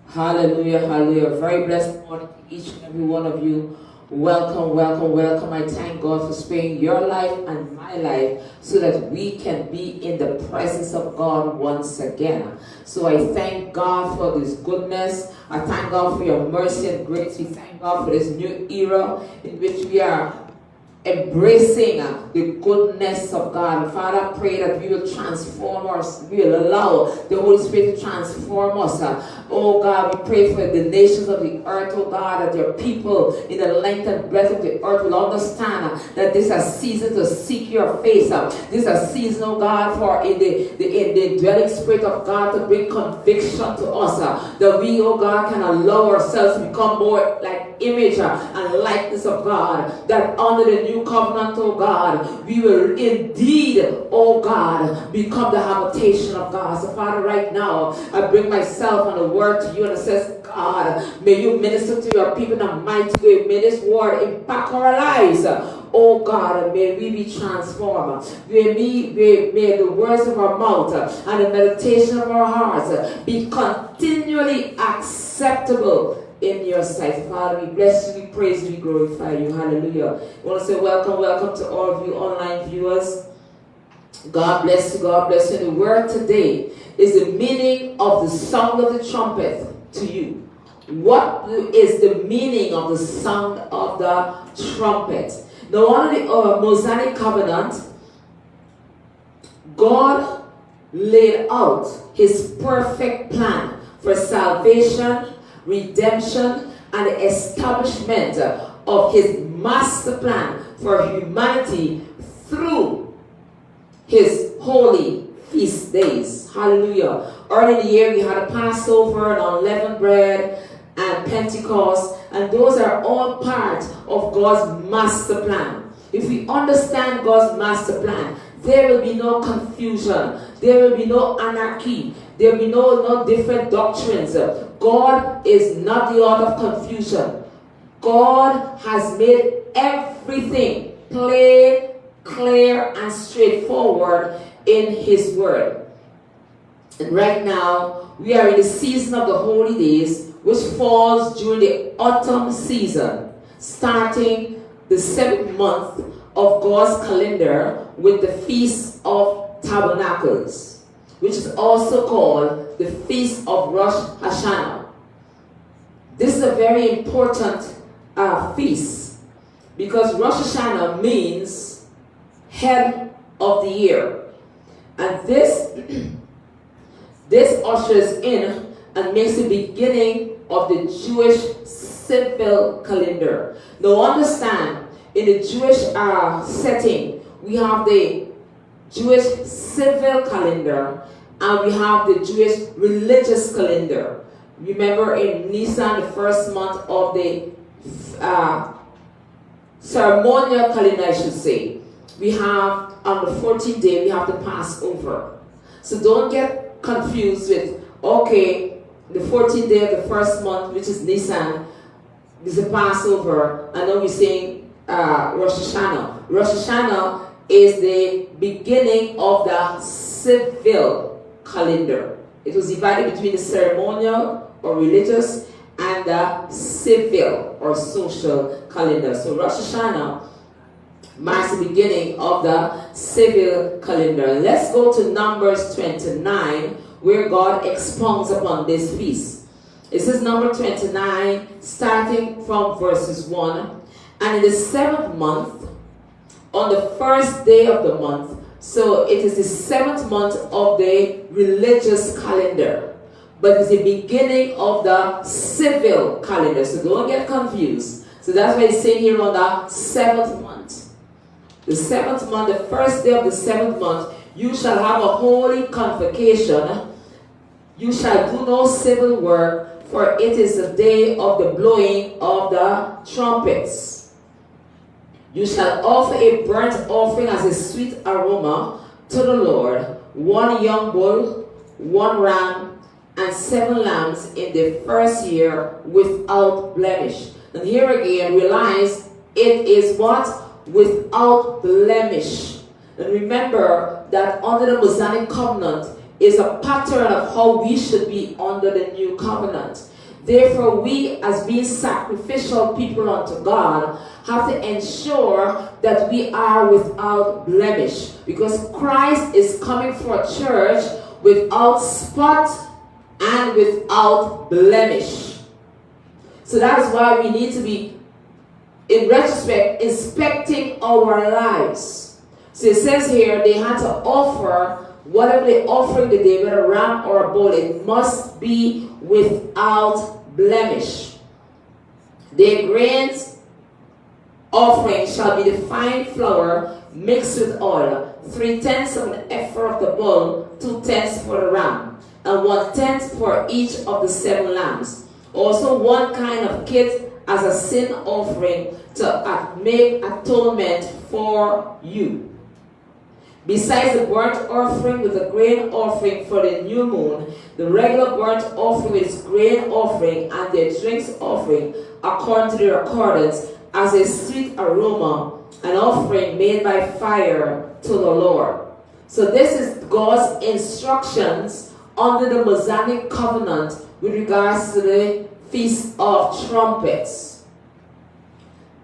Hallelujah, hallelujah. Very blessed morning to each and every one of you. Welcome, welcome, welcome. I thank God for sparing your life and my life so that we can be in the presence of God once again. So I thank God for this goodness. I thank God for your mercy and grace. We thank God for this new era in which we are embracing the goodness of God. Father, I pray that we will transform us. We will allow the Holy Spirit to transform us. Oh God, we pray for the nations of the earth, oh God, that your people in the length and breadth of the earth will understand that this is a season to seek your face. This is a season, oh God, for in the dwelling spirit of God to bring conviction to us. That we, oh God, can allow ourselves to become more like image and likeness of God. That under the new covenant, oh God, we will indeed, oh God, become the habitation of God. So Father, right now, I bring myself and the word to you, and it says, God, may you minister to your people in a mighty way. May this word impact our lives. Oh God, and may we be transformed. May the words of our mouth and the meditation of our hearts be continually acceptable in your sight. Father, we bless you, we praise you, we glorify you. Hallelujah. I want to say welcome to all of you online viewers. God bless you, God bless you. The word today is the meaning of the sound of the trumpet to you. What is the meaning of the sound of the trumpet? Now, under the Mosaic covenant, God laid out his perfect plan for salvation, redemption, and the establishment of his master plan for humanity through his holy feast days. Hallelujah. Early in the year, we had a Passover and unleavened bread and Pentecost, and those are all part of God's master plan. If we understand God's master plan, there will be no confusion, there will be no anarchy, there will be no different doctrines. God is not the author of confusion. God has made everything plain, clear, and straightforward in his word. And right now, we are in the season of the holy days, which falls during the autumn season, starting the 7th month of God's calendar with the Feast of Tabernacles, which is also called the Feast of Rosh Hashanah. This is a very important feast because Rosh Hashanah means head of the year. And this ushers in and makes the beginning of the Jewish civil calendar. Now understand, in the Jewish setting, we have the Jewish civil calendar and we have the Jewish religious calendar. Remember, in Nisan, the first month of the ceremonial calendar, I should say, we have on the 14th day, we have the Passover. So don't get confused with, okay, the 14th day of the first month, which is Nisan, is the Passover, and then we're saying Rosh Hashanah. Rosh Hashanah is the beginning of the civil calendar. It was divided between the ceremonial or religious and the civil or social calendar. So Rosh Hashanah marks the beginning of the civil calendar. Let's go to Numbers 29, where God expounds upon this feast. It says number 29, starting from verses 1. And in the 7th month, on the first day of the month, so it is the 7th month of the religious calendar, but it's the beginning of the civil calendar. So don't get confused. So that's why it's saying here on the 7th month. The 7th month, the first day of the 7th month, you shall have a holy convocation. You shall do no civil work, for it is the day of the blowing of the trumpets. You shall offer a burnt offering as a sweet aroma to the Lord, 1 young bull, 1 ram, and 7 lambs in the first year without blemish. And here again, realize it is what? Without blemish. And remember that under the Mosaic covenant, is a pattern of how we should be under the new covenant. Therefore, we as being sacrificial people unto God have to ensure that we are without blemish, because Christ is coming for a church without spot and without blemish. So that is why we need to be, in retrospect, inspecting our lives. So it says here they had to offer whatever they offering the day, whether a ram or a bull, it must be without blemish. Their grains offering shall be the fine flour mixed with oil, 3/10 of an ephah of the bull, 2/10 for the ram, and 1/10 for each of the 7 lambs. Also 1 kind of kid as a sin offering to make atonement for you. Besides the burnt offering with the grain offering for the new moon, the regular burnt offering with its grain offering and their drinks offering, according to their accordance, as a sweet aroma, an offering made by fire to the Lord. So this is God's instructions under the Mosaic covenant with regards to the Feast of Trumpets.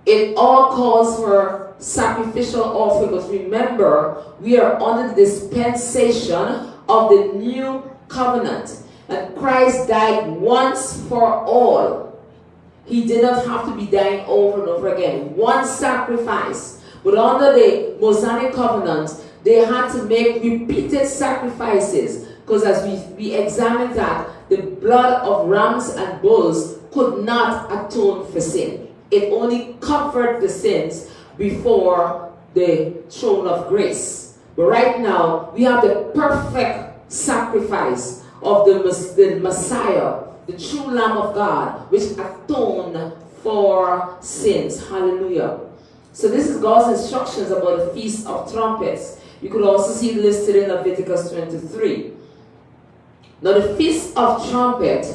It all calls for sacrificial offering, because remember, we are under the dispensation of the new covenant, and Christ died once for all. He did not have to be dying over and over again. One sacrifice. But under the Mosaic covenant, they had to make repeated sacrifices, because as we examined that, the blood of rams and bulls could not atone for sin. It only covered the sins before the throne of grace. But right now, we have the perfect sacrifice of the Messiah, the true Lamb of God, which atoned for sins. Hallelujah. So this is God's instructions about the Feast of Trumpets. You could also see it listed in Leviticus 23. Now the Feast of Trumpet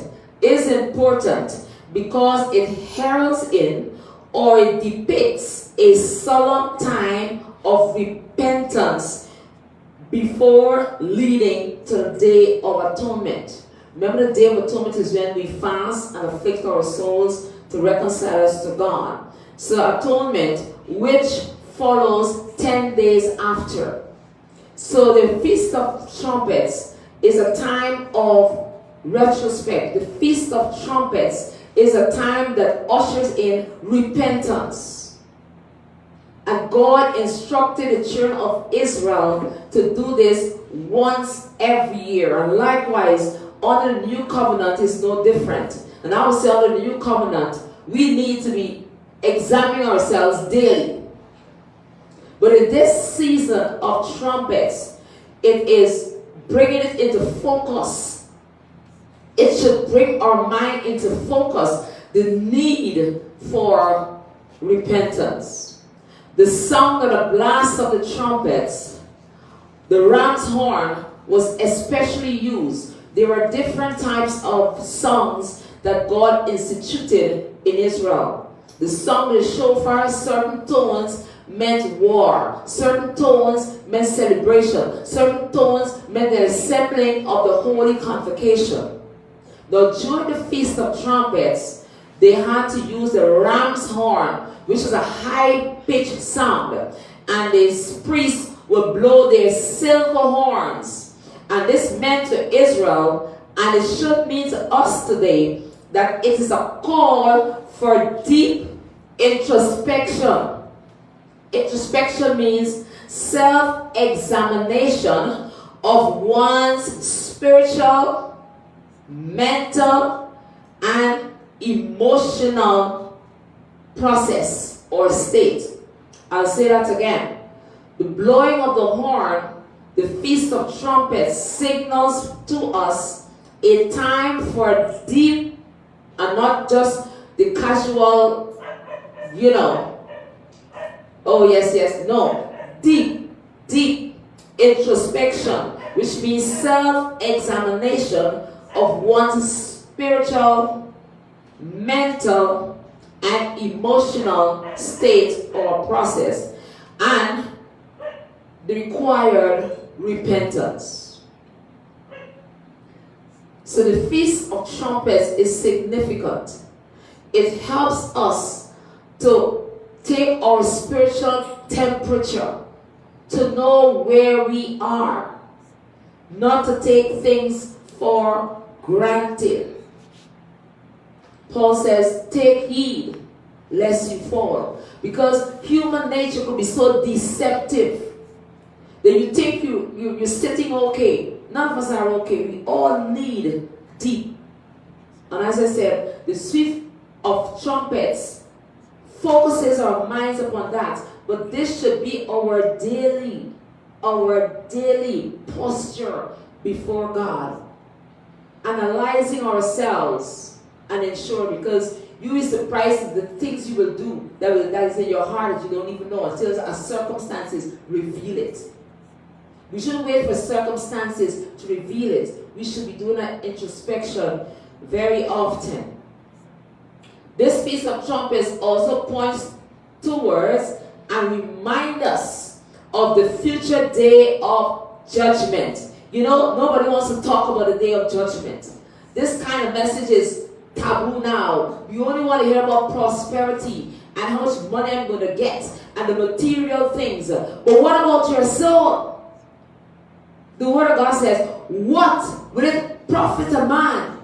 is important because it heralds in, or it depicts, a solemn time of repentance before leading to the Day of Atonement. Remember, the Day of Atonement is when we fast and afflict our souls to reconcile us to God. So atonement, which follows 10 days after. So the Feast of Trumpets is a time of retrospect. The Feast of Trumpets is a time that ushers in repentance. And God instructed the children of Israel to do this once every year. And likewise, under the new covenant is no different. And I would say under the new covenant, we need to be examining ourselves daily. But in this season of trumpets, it is bringing it into focus. It should bring our mind into focus, the need for repentance. The sound of the blast of the trumpets, the ram's horn, was especially used. There were different types of songs that God instituted in Israel. The song of the shofar, certain tones meant war. Certain tones meant celebration. Certain tones meant the assembling of the holy convocation. Now, during the Feast of Trumpets, they had to use the ram's horn, which is a high-pitched sound. And the priests would blow their silver horns. And this meant to Israel, and it should mean to us today, that it is a call for deep introspection. Introspection means self-examination of one's spiritual, mental, and emotional process or state. I'll say that again. The blowing of the horn, the Feast of Trumpets, signals to us a time for deep, and not just the casual, oh yes, no, deep introspection, which means self-examination of one's spiritual, mental, and emotional state or process, and the required repentance. So the Feast of Trumpets is significant. It helps us to take our spiritual temperature, to know where we are, not to take things for granted. Paul says, take heed lest you fall. Because human nature could be so deceptive that you think you're sitting okay. None of us are okay. We all need deep. And as I said, the Feast of Trumpets focuses our minds upon that. But this should be our daily posture before God. Analyzing ourselves and ensure, because you will be surprised at the things you will do that is in your heart that you don't even know until our circumstances reveal it. We shouldn't wait for circumstances to reveal it. We should be doing that introspection very often. This Feast of Trumpets also points towards and remind us of the future day of judgment. You know, nobody wants to talk about the day of judgment. This kind of message is taboo now. You only want to hear about prosperity and how much money I'm going to get and the material things. But what about your soul? The Word of God says, what will it profit a man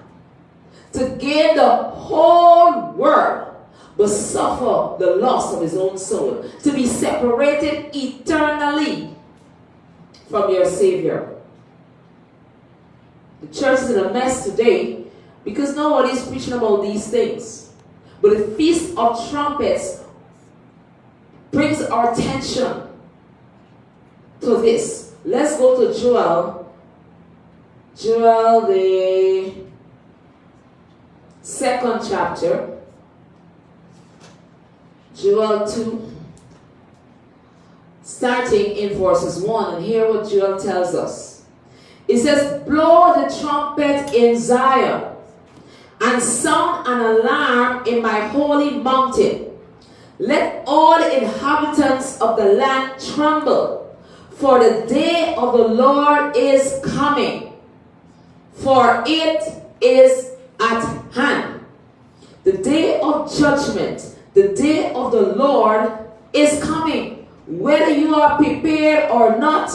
to gain the whole world but suffer the loss of his own soul, to be separated eternally from your Savior? The church is in a mess today because nobody is preaching about these things. But the Feast of Trumpets brings our attention to this. Let's go to Joel, the 2nd chapter. Joel 2, starting in verses 1, and hear what Joel tells us. It says, blow the trumpet in Zion, and sound an alarm in my holy mountain. Let all the inhabitants of the land tremble, for the day of the Lord is coming, for it is at hand. The day of judgment, the day of the Lord is coming. Whether you are prepared or not,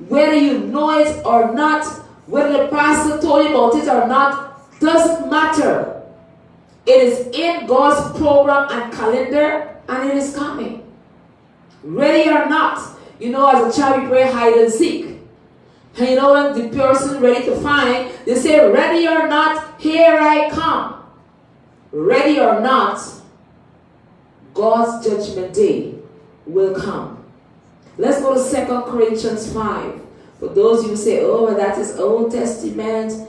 whether you know it or not, whether the pastor told you about it or not, doesn't matter. It is in God's program and calendar, and it is coming. Ready or not. You know, as a child we play hide and seek. And you know when the person ready to find, they say, ready or not, here I come. Ready or not, God's judgment day will come. Let's go to 2 Corinthians 5. For those of you who say, oh, that is Old Testament,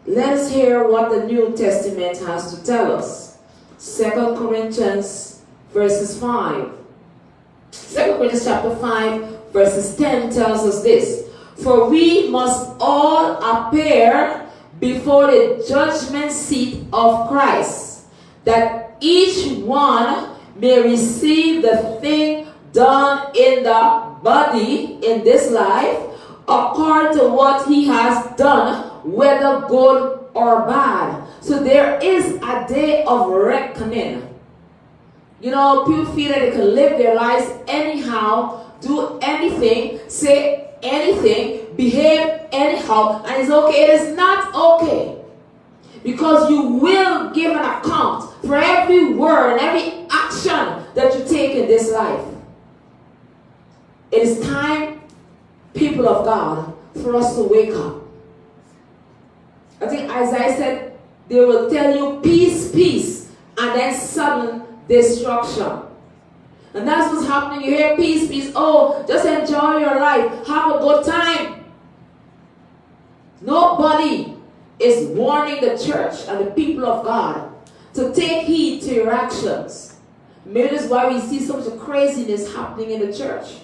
let us hear what the New Testament has to tell us. 2 Corinthians verses 5. 2 Corinthians chapter 5 verses 10 tells us this. For we must all appear before the judgment seat of Christ, that each one may receive the thing done in the body in this life, according to what he has done, whether good or bad. So there is a day of reckoning. You know, people feel that they can live their lives anyhow, do anything, say anything, behave anyhow, and it's okay. It is not okay. Because you will give an account for every word and every action that you take in this life. It is time, people of God, for us to wake up. I think Isaiah said, they will tell you peace, peace, and then sudden destruction. And that's what's happening. You hear peace, peace. Oh, just enjoy your life. Have a good time. Nobody is warning the church and the people of God to take heed to your actions. Maybe that's why we see so much craziness happening in the church.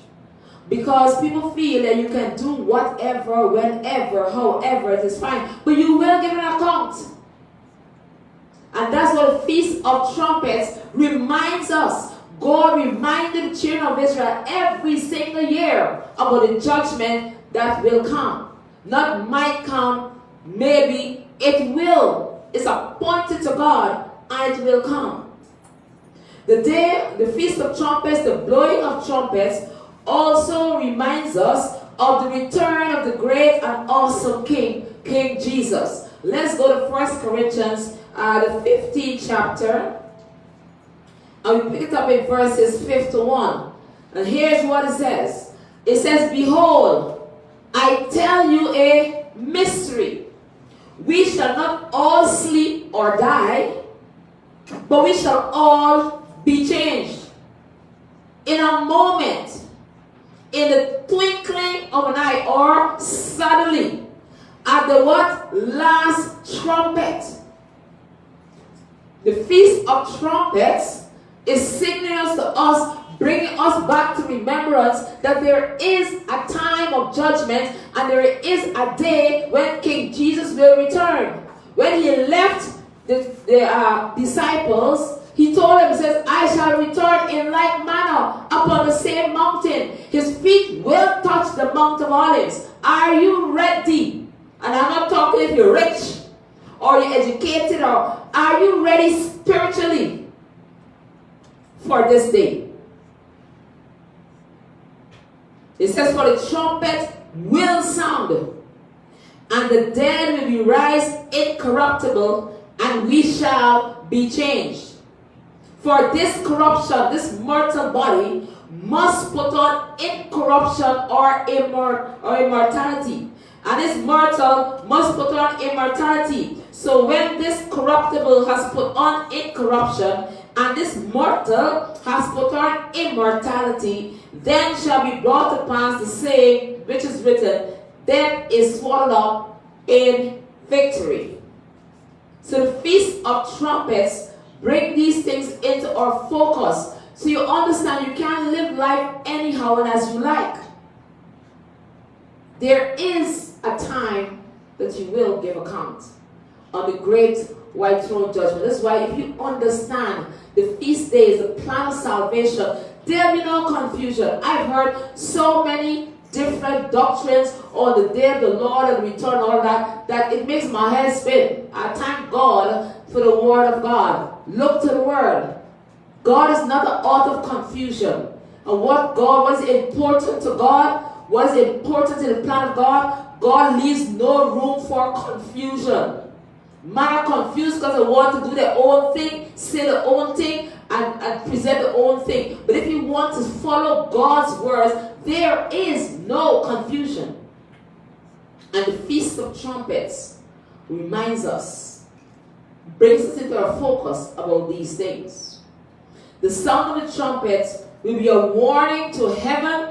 Because people feel that you can do whatever, whenever, however, it is fine. But you will give an account. And that's what the Feast of Trumpets reminds us. God reminded the children of Israel every single year about the judgment that will come. Not might come, maybe, It's appointed to God, and it will come. The day, the Feast of Trumpets, the blowing of trumpets, also reminds us of the return of the great and awesome King, King Jesus. Let's go to 1 Corinthians, the 15th chapter. And we pick it up in verses 5 to 1. And here's what it says. It says, "Behold, I tell you a mystery. We shall not all sleep or die, but we shall all be changed. In a moment, in the twinkling of an eye, or suddenly, at the what? Last trumpet." The Feast of Trumpets is signaling to us, bringing us back to remembrance that there is a time of judgment and there is a day when King Jesus will return. When he left the disciples, he told them, he says, "I shall return in like manner upon the same mountain." His feet will touch the Mount of Olives. Are you ready? And I'm not talking if you're rich or you're educated, or are you ready spiritually for this day? It says, "For the trumpet will sound, and the dead will be raised incorruptible, and we shall be changed. For this corruption, this mortal body, must put on incorruption or immortality. And this mortal must put on immortality. So when this corruptible has put on incorruption, and this mortal has put on immortality, then shall be brought to pass the saying which is written, death is swallowed up in victory." So the Feast of Trumpets bring these things into our focus. So you understand you can't live life anyhow and as you like. There is a time that you will give account on the great white throne judgment. That's why if you understand the feast days, the plan of salvation, there'll be no confusion. I've heard so many different doctrines on the day of the Lord and return, all that it makes my head spin. I thank God for the word of God. Look to the word. God is not the author of confusion. And what is important to God, what is important in the plan of God, God leaves no room for confusion. Man are confused because they want to do their own thing, say their own thing, and present their own thing. But if you want to follow God's words, there is no confusion. And the Feast of Trumpets reminds us, brings us into our focus about these things. The sound of the trumpet will be a warning to heaven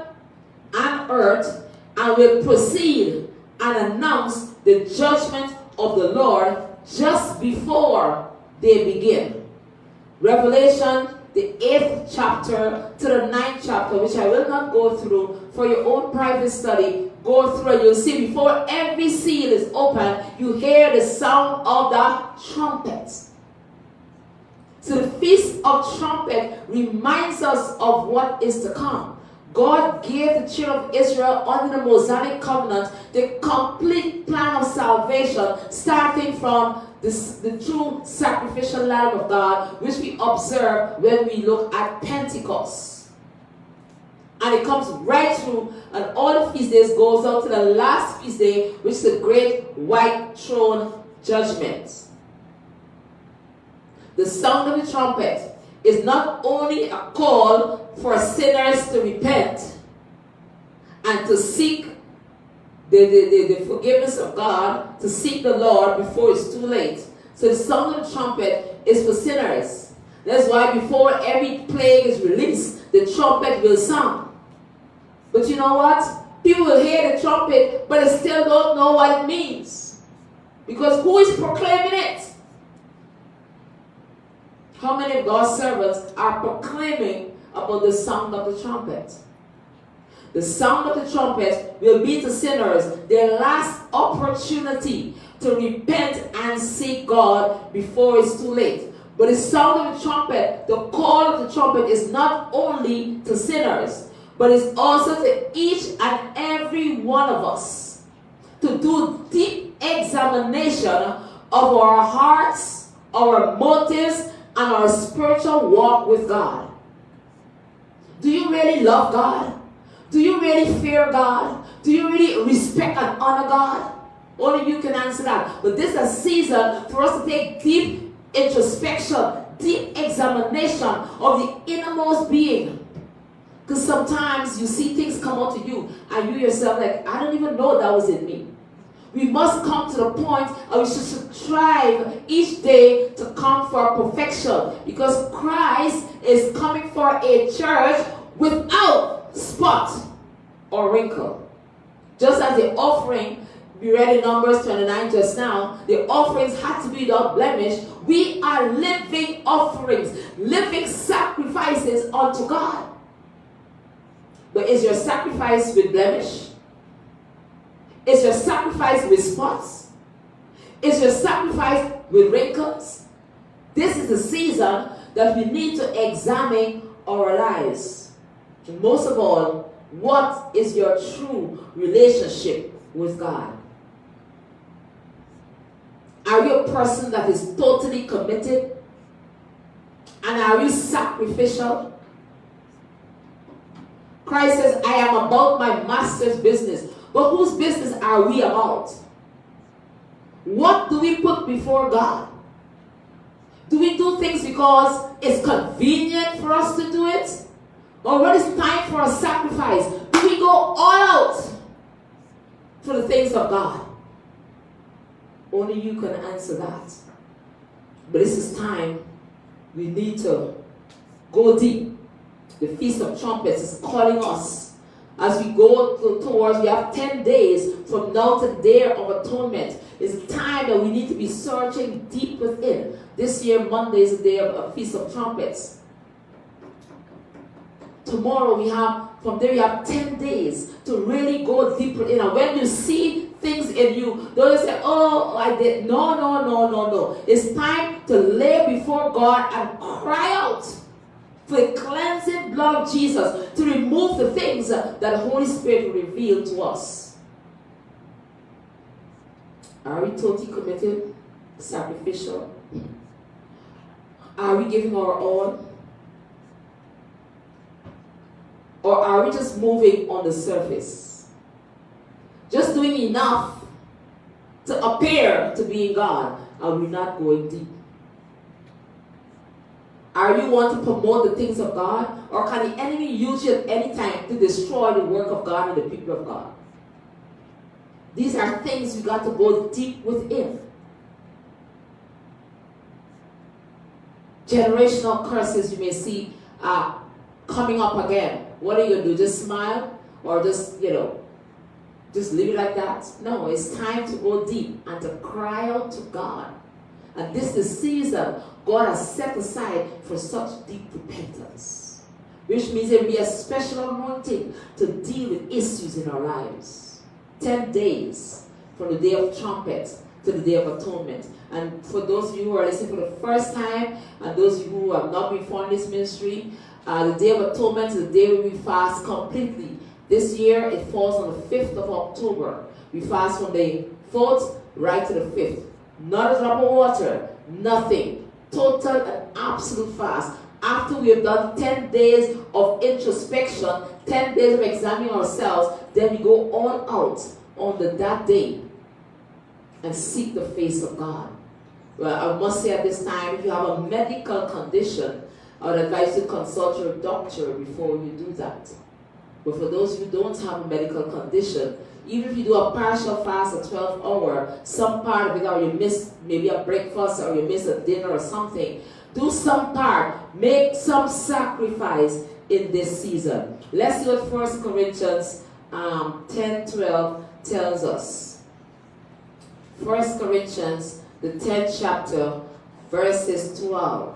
and earth, and will proceed and announce the judgment of the Lord just before they begin. Revelation, the 8th chapter to the 9th chapter, which I will not go through, for your own private study, go through and you'll see before every seal is open, you hear the sound of the trumpets. So the Feast of Trumpet reminds us of what is to come. God gave the children of Israel under the Mosaic covenant the complete plan of salvation, starting from the true sacrificial Lamb of God, which we observe when we look at Pentecost. And it comes right through, and all the feast days goes out to the last feast day, which is the great white throne judgment. The sound of the trumpet is not only a call for sinners to repent and to seek the forgiveness of God, to seek the Lord before it's too late. So the sound of the trumpet is for sinners. That's why before every plague is released, the trumpet will sound. But you know what? People will hear the trumpet, but they still don't know what it means. Because who is proclaiming it? How many of God's servants are proclaiming about the sound of the trumpet? The sound of the trumpet will be to sinners their last opportunity to repent and seek God before it's too late. But the sound of the trumpet, the call of the trumpet, is not only to sinners, but it's also to each and every one of us to do deep examination of our hearts, our motives, and our spiritual walk with God. Do you really love God? Do you really fear God? Do you really respect and honor God? Only you can answer that. But this is a season for us to take deep introspection, deep examination of the innermost being. Because sometimes you see things come out to you and you yourself like, I don't even know that was in me. We must come to the point and we should strive each day to come for perfection, because Christ is coming for a church without spot or wrinkle. Just as the offering, we read in Numbers 29 just now, the offerings had to be without blemish. We are living offerings, living sacrifices unto God. But is your sacrifice with blemish? Is your sacrifice with spots? Is your sacrifice with wrinkles? This is the season that we need to examine our lives. And most of all, what is your true relationship with God? Are you a person that is totally committed? And are you sacrificial? Christ says, I am about my master's business. But whose business are we about? What do we put before God? Do we do things because it's convenient for us to do it? Or when it's time for a sacrifice, do we go all out for the things of God? Only you can answer that. But this is time we need to go deep. The Feast of Trumpet is calling us as we go towards, we have 10 days from now to the day of Atonement. It's time that we need to be searching deep within. This year, Monday is the day of a Feast of Trumpets. Tomorrow from there we have 10 days to really go deeper in. And when you see things in you, don't just say, oh, I did. No. It's time to lay before God and cry out for the cleansing blood of Jesus to remove the things that the Holy Spirit will reveal to us. Are we totally committed, sacrificial? Are we giving our all? Or are we just moving on the surface? Just doing enough to appear to be in God, and we're not going deep? Are you want to promote the things of God? Or can the enemy use you at any time to destroy the work of God and the people of God? These are things we got to go deep within. Generational curses you may see coming up again. What are you going to do? Just smile? Or just leave it like that? No, it's time to go deep and to cry out to God. And this is the season God has set aside for such deep repentance. Which means there will be a special anointing to deal with issues in our lives. 10 days from the day of trumpet to the day of atonement. And for those of you who are listening for the first time, and those of you who have not been following this ministry, the day of atonement is the day when we fast completely. This year it falls on the 5th of October. We fast from the 4th right to the 5th. Not a drop of water, nothing. Total and absolute fast. After we have done 10 days of introspection, 10 days of examining ourselves, then we go all out on that day and seek the face of God. Well, I must say at this time, if you have a medical condition, I would advise you to consult your doctor before you do that. But for those who don't have a medical condition, even if you do a partial fast, a 12-hour, some part of it, or you miss maybe a breakfast, or you miss a dinner or something, do some part, make some sacrifice in this season. Let's see what 1 Corinthians 10:12 tells us. 1 Corinthians, the 10th chapter, verses 12.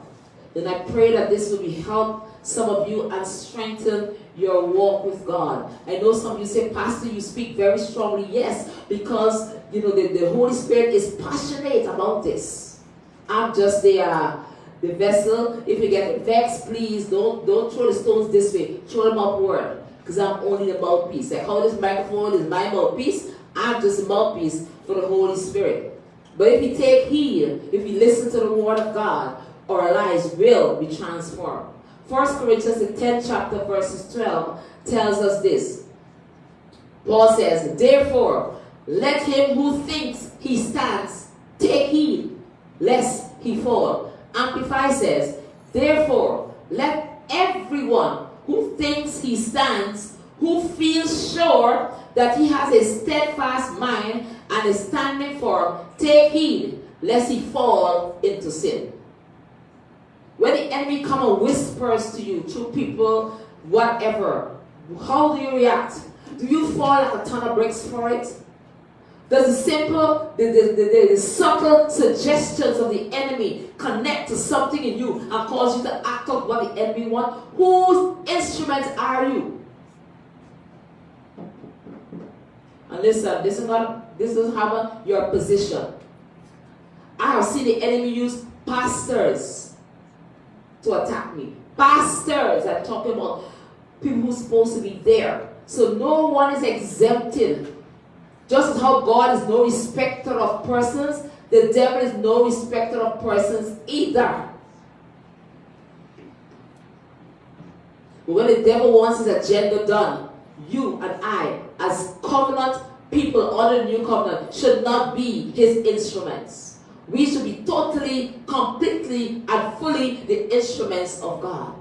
Then I pray that this will be help some of you and strengthen your walk with God. I know some of you say, Pastor, you speak very strongly. Yes, because the Holy Spirit is passionate about this. I'm just the vessel. If you get vexed, please don't throw the stones this way. Throw them upward, because I'm only the mouthpiece. Like how this microphone is my mouthpiece, I'm just a mouthpiece for the Holy Spirit. But if we take heed, if we listen to the word of God, our lives will be transformed. 1 Corinthians, the 10th chapter, verses 12, tells us this. Paul says, therefore, let him who thinks he stands take heed, lest he fall. Amplify says, therefore, let everyone who thinks he stands, who feels sure that he has a steadfast mind and is standing firm, take heed, lest he fall into sin. When the enemy comes and whispers to you through people, whatever, how do you react? Do you fall like a ton of bricks for it? Does the simple, the subtle suggestions of the enemy connect to something in you and cause you to act out what the enemy wants? Whose instruments are you? And listen, this doesn't have your position. I have seen the enemy use pastors to attack me. Pastors, I'm talking about people who's supposed to be there. So no one is exempted. Just as how God is no respecter of persons, the devil is no respecter of persons either. But when the devil wants his agenda done, you and I, as covenant people under the new covenant, should not be his instruments. We should be totally, completely, and fully the instruments of God.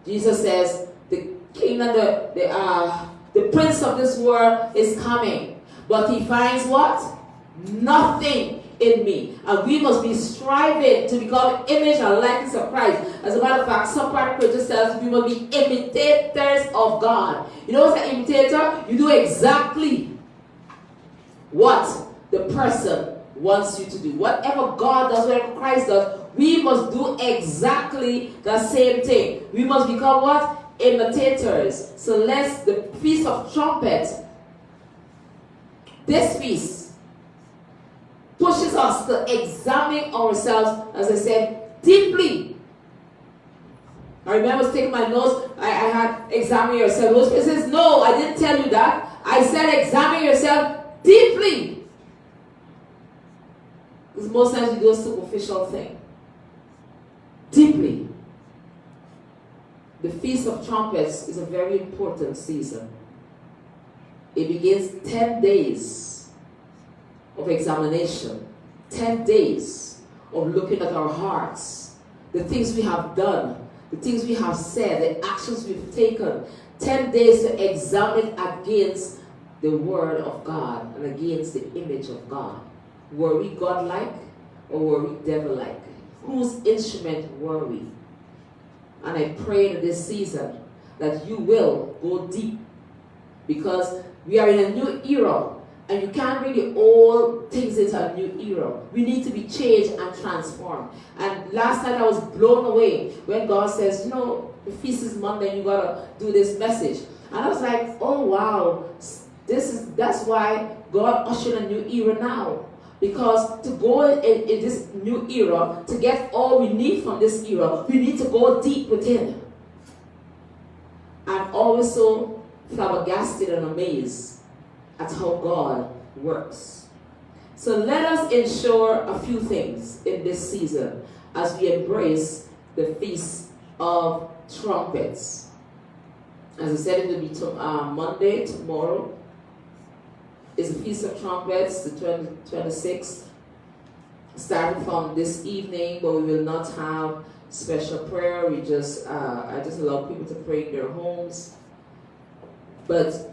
Jesus says, the king and the prince of this world is coming, but he finds what? Nothing in me. And we must be striving to become image and likeness of Christ. As a matter of fact, some part of Scripture says we must be imitators of God. You know what's an imitator? You do exactly what the person wants you to do. Whatever God does, whatever Christ does, we must do exactly the same thing. We must become what? Imitators. So the Feast of Trumpet, this feast pushes us to examine ourselves, as I said, deeply. I remember taking my notes, I had examine yourself. Most people says, no, I didn't tell you that. I said examine yourself deeply. Because most times we do a superficial thing. Deeply. The Feast of Trumpets is a very important season. It begins 10 days of examination, 10 days of looking at our hearts, the things we have done, the things we have said, the actions we've taken, 10 days to examine against the Word of God and against the image of God. Were we God-like or were we devil-like? Whose instrument were we? And I pray in this season that you will go deep, because we are in a new era and you can't bring the old things into a new era. We need to be changed and transformed. And last night I was blown away when God says, you know, the feast is Monday, you gotta do this message. And I was like, oh wow, that's why God ushered a new era now. Because to go in this new era, to get all we need from this era, we need to go deep within. I'm always so flabbergasted and amazed at how God works. So let us ensure a few things in this season as we embrace the Feast of Trumpets. As I said, it will be Monday, tomorrow. Is the Feast of Trumpets, the 26th, starting from this evening, but we will not have special prayer. I just allow people to pray in their homes. But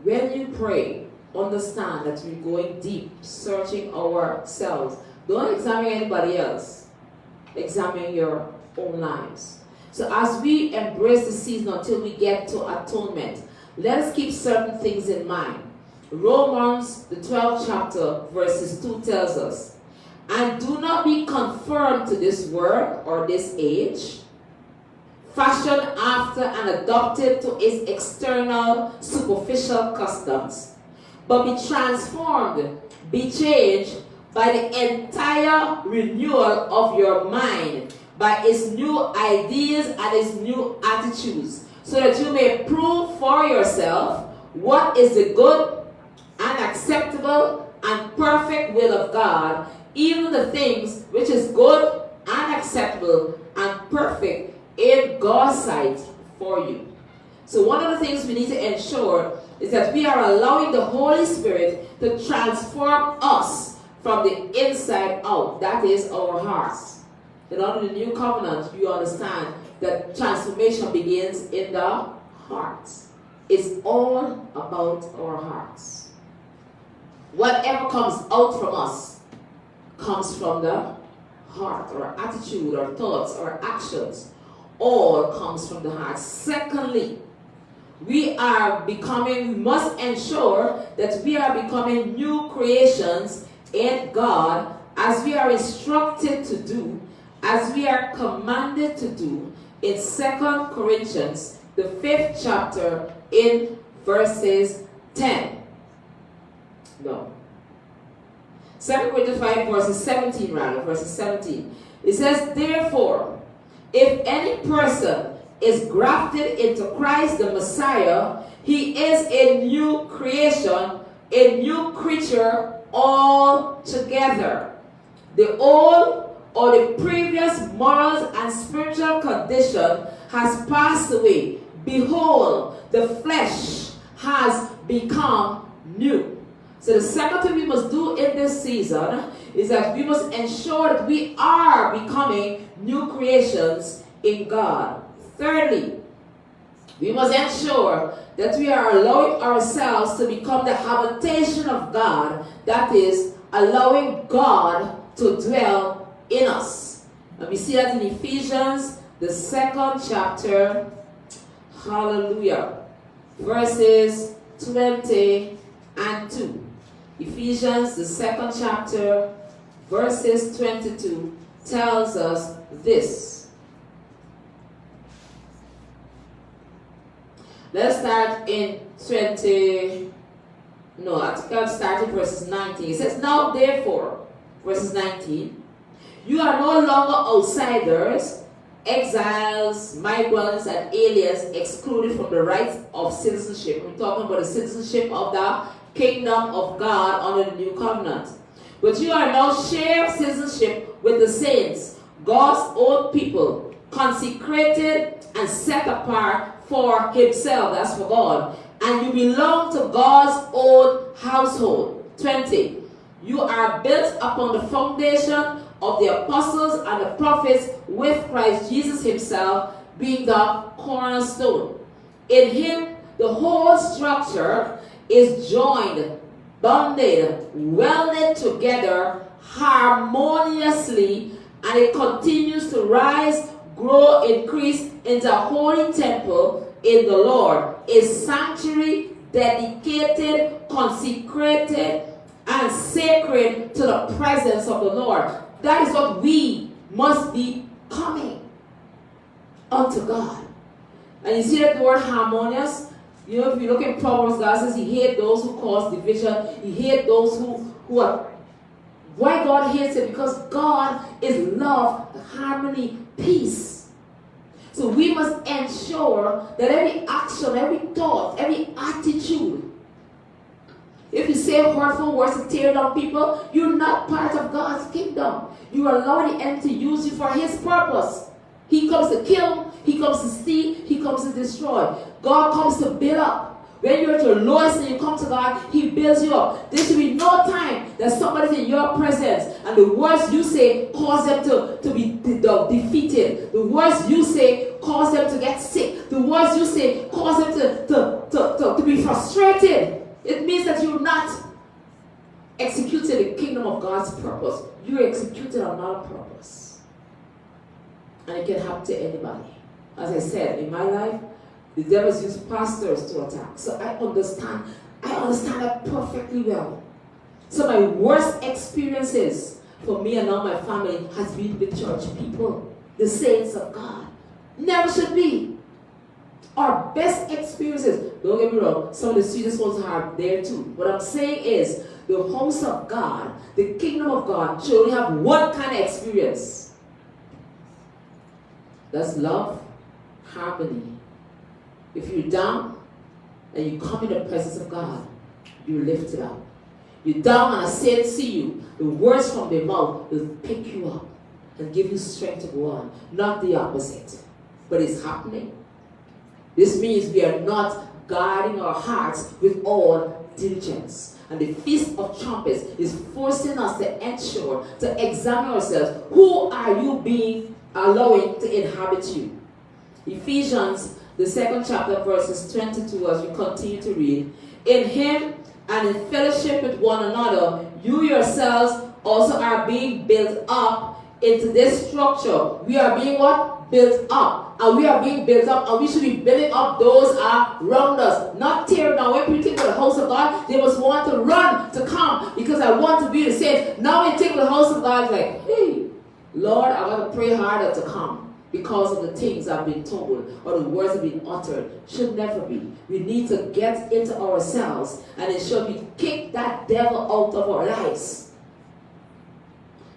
when you pray, understand that we're going deep, searching ourselves. Don't examine anybody else. Examine your own lives. So as we embrace the season until we get to atonement, let us keep certain things in mind. Romans, the 12th chapter, verses 2 tells us, and do not be conformed to this world or this age, fashioned after and adopted to its external, superficial customs, but be transformed, be changed by the entire renewal of your mind, by its new ideas and its new attitudes, so that you may prove for yourself what is the good and acceptable and perfect will of God, even the things which is good and acceptable and perfect in God's sight for you. So one of the things we need to ensure is that we are allowing the Holy Spirit to transform us from the inside out. That is our hearts. And under the new covenant, you understand that transformation begins in the hearts. It's all about our hearts. Whatever comes out from us comes from the heart, or attitude, or thoughts, or actions. All comes from the heart. Secondly, we must ensure that we are becoming new creations in God, as we are instructed to do, as we are commanded to do in 2 Corinthians, the 5th chapter, in verses 10. No. 2 Corinthians 5, verses 17. It says, therefore, if any person is grafted into Christ the Messiah, he is a new creation, a new creature altogether. The old or the previous morals and spiritual condition has passed away. Behold, the flesh has become new. So the second thing we must do in this season is that we must ensure that we are becoming new creations in God. Thirdly, we must ensure that we are allowing ourselves to become the habitation of God. That is, allowing God to dwell in us. And we see that in Ephesians, the 2nd chapter, hallelujah, verses 20 and 2. Ephesians, the 2nd chapter, verses 22, tells us this. Let's start in verses 19. It says, now therefore, verses 19, you are no longer outsiders, exiles, migrants, and aliens excluded from the rights of citizenship. We're talking about the citizenship of the kingdom of God under the new covenant. But you are now share citizenship with the saints, God's own people, consecrated and set apart for himself, that's for God, and you belong to God's own household. 20. You are built upon the foundation of the apostles and the prophets, with Christ Jesus himself being the cornerstone. In him, the whole structure is joined, bonded, welded together harmoniously, and it continues to rise, grow, increase into a holy temple in the Lord, a sanctuary dedicated, consecrated, and sacred to the presence of the Lord. That is what we must be coming unto God. And you see that the word harmonious? You know, if you look in Proverbs, God says he hates those who cause division. He hates those who are... Why God hates it? Because God is love, harmony, peace. So we must ensure that every action, every thought, every attitude, if you say hurtful words to tear down people, you're not part of God's kingdom. You allow the enemy to use you for his purpose. He comes to kill, he comes to steal, he comes to destroy. God comes to build up. When you're at your lowest and you come to God, he builds you up. There should be no time that somebody's in your presence and the words you say cause them to be defeated. The words you say cause them to get sick. The words you say cause them to be frustrated. It means that you're not executing the kingdom of God's purpose. You're executing another purpose. And it can happen to anybody. As I said, in my life, the devil's used pastors to attack. So I understand that perfectly well. So my worst experiences for me and all my family has been with church people, the saints of God. Never should be. Our best experiences, don't get me wrong, some of the sweetest ones are there too. What I'm saying is, the house of God, the kingdom of God, should only have one kind of experience. That's love, harmony. If you're down and you come in the presence of God, you're lifted up. You're down and a saint see you. The words from their mouth will pick you up and give you strength to go on. Not the opposite. But it's happening. This means we are not guarding our hearts with all diligence. And the Feast of Trumpets is forcing us to ensure, to examine ourselves. Who are you allowing to inhabit you? Ephesians, the 2nd chapter, verses 22, as we continue to read. In him and in fellowship with one another, you yourselves also are being built up into this structure. We are being what? Built up. And we are being built up, and we should be building up those around us. Not tear down. When people think of the house of God, they must want to run to come because I want to be the same. Now when you think of the house of God, it's like, hey, Lord, I got to pray harder to come because of the things I've been told or the words that have been uttered. Should never be. We need to get into ourselves and ensure we kick that devil out of our lives.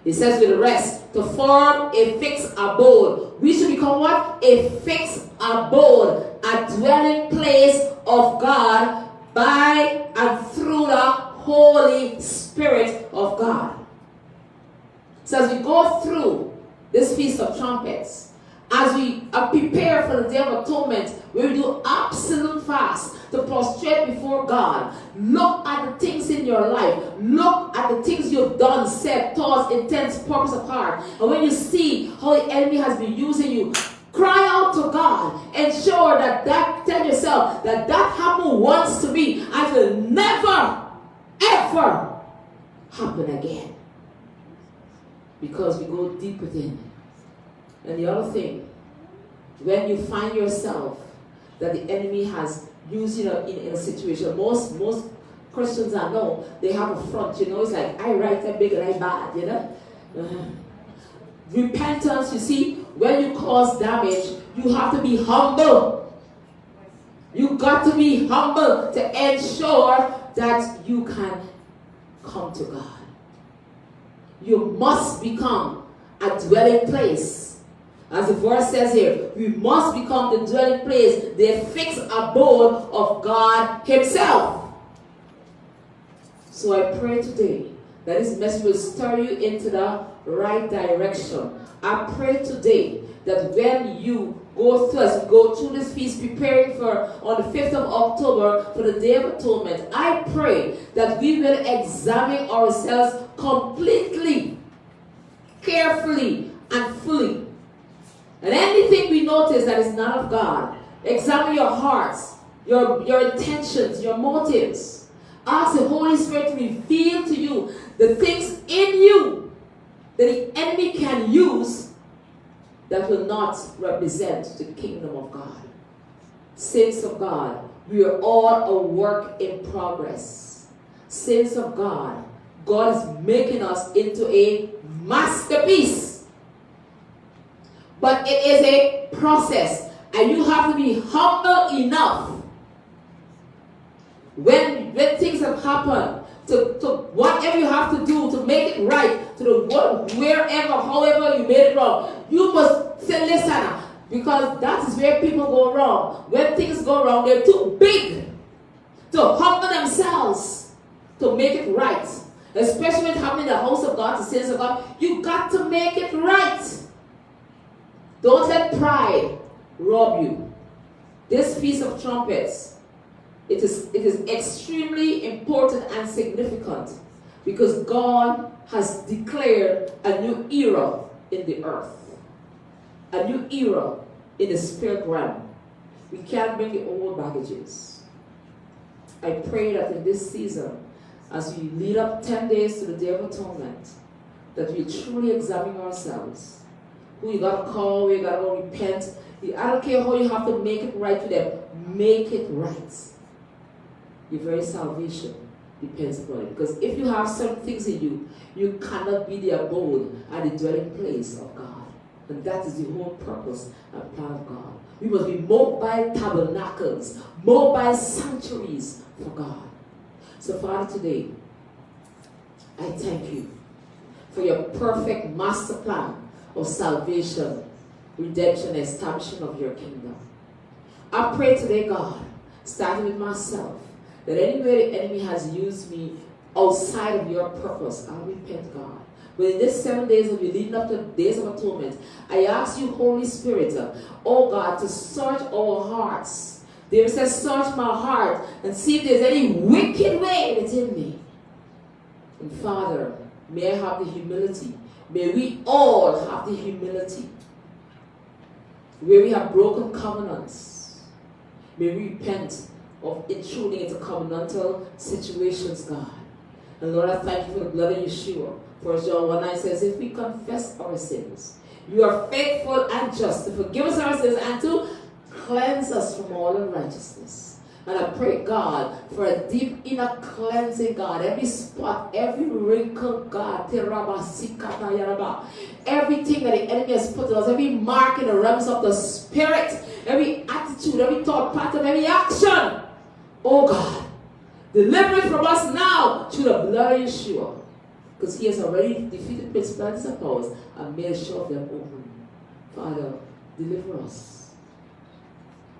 It says with the rest, to form a fixed abode. We should become what? A fixed abode, a dwelling place of God by and through the Holy Spirit of God. So as we go through this Feast of Trumpets, as we are prepared for the Day of Atonement, where we do absolute fast to prostrate before God, look at the things in your life, look at the things you've done, said, thoughts, intents, purpose of heart, and when you see how the enemy has been using you, cry out to God, ensure tell yourself that happened once to me and will never, ever happen again. Because we go deep within. And the other thing, when you find yourself that the enemy has used you in a situation, most Christians I know, they have a front, it's like, I right, I big, and I bad, Repentance, you see, when you cause damage, you have to be humble. You got to be humble to ensure that you can come to God. You must become a dwelling place. As the verse says here, we must become the dwelling place, the fixed abode of God himself. So I pray today that this message will stir you into the right direction. I pray today that when you go through this feast, preparing for on the 5th of October for the Day of Atonement, I pray that we will examine ourselves completely, carefully, and fully. And anything we notice that is not of God, examine your hearts, your intentions, your motives. Ask the Holy Spirit to reveal to you the things in you that the enemy can use that will not represent the kingdom of God. Saints of God, we are all a work in progress. Saints of God, God is making us into a masterpiece. But it is a process, and you have to be humble enough when things have happened to whatever you have to do to make it right, to the wherever, however you made it wrong. You must say, listen, because that is where people go wrong. When things go wrong, they're too big to humble themselves to make it right. Especially when it's happening in the house of God, the saints of God, you got to make it right. Don't let pride rob you. This Feast of Trumpets, it is extremely important and significant because God has declared a new era in the earth. A new era in the spirit realm. We can't bring the old baggages. I pray that in this season, as we lead up 10 days to the Day of Atonement, that we truly examine ourselves. Who you got to call, who you got to go repent. I don't care how you have to make it right to them. Make it right. Your very salvation depends upon it. Because if you have certain things in you, you cannot be the abode and the dwelling place of God. And that is the whole purpose and plan of God. We must be mobile tabernacles, mobile sanctuaries for God. So Father, today, I thank you for your perfect master plan of salvation, redemption, establishment of your kingdom. I pray today, God, starting with myself, that anywhere the enemy has used me outside of your purpose, I repent, God. But in these 7 days of you leading up to the days of atonement, I ask you, Holy Spirit, oh God, to search our hearts. David says, search my heart and see if there's any wicked way within me. And Father, may I have the humility. May we all have the humility. Where we have broken covenants, may we repent of intruding into covenantal situations, God. And Lord, I thank you for the blood of Yeshua. 1 John 1:9 says, if we confess our sins, you are faithful and just to forgive us our sins and to cleanse us from all unrighteousness. And I pray, God, for a deep inner cleansing, God. Every spot, every wrinkle, God. Everything that the enemy has put on us, every mark in the realms of the Spirit, every attitude, every thought pattern, every action. Oh, God, deliver it from us now through the blood of Yeshua. Because he has already defeated principalities and powers and made sure of them over. Father, deliver us.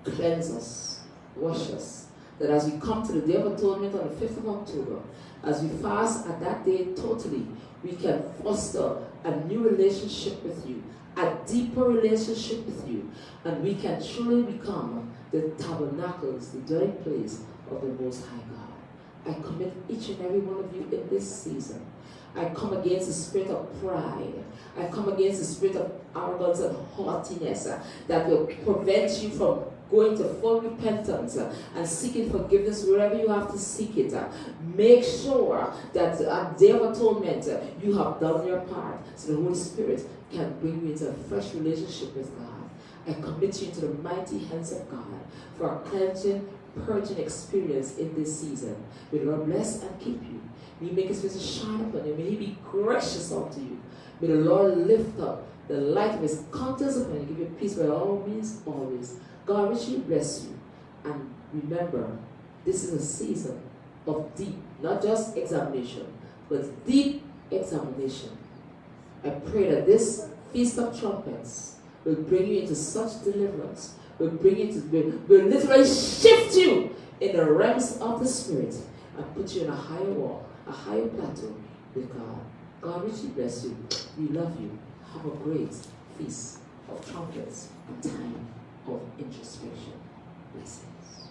Cleanse us. Wash us. That as we come to the Day of Atonement on the 5th of October, as we fast at that day totally, we can foster a new relationship with you, a deeper relationship with you, and we can truly become the tabernacles, the dwelling place of the Most High God. I commit each and every one of you in this season. I come against the spirit of pride. I come against the spirit of arrogance and haughtiness that will prevent you from going to full repentance and seeking forgiveness wherever you have to seek it. Make sure that at Day of Atonement you have done your part so the Holy Spirit can bring you into a fresh relationship with God. I commit you into the mighty hands of God for a cleansing, purging experience in this season. May the Lord bless and keep you. May He make His face to shine upon you. May He be gracious unto you. May the Lord lift up the light of His countenance upon you and give you peace by all means, always. God richly bless you. And remember, this is a season of deep, not just examination, but deep examination. I pray that this Feast of Trumpets will bring you into such deliverance, will will literally shift you in the realms of the Spirit and put you in a higher walk, a higher plateau with God. God richly bless you. We love you. Have a great Feast of Trumpets, a time of introspection. Blessings.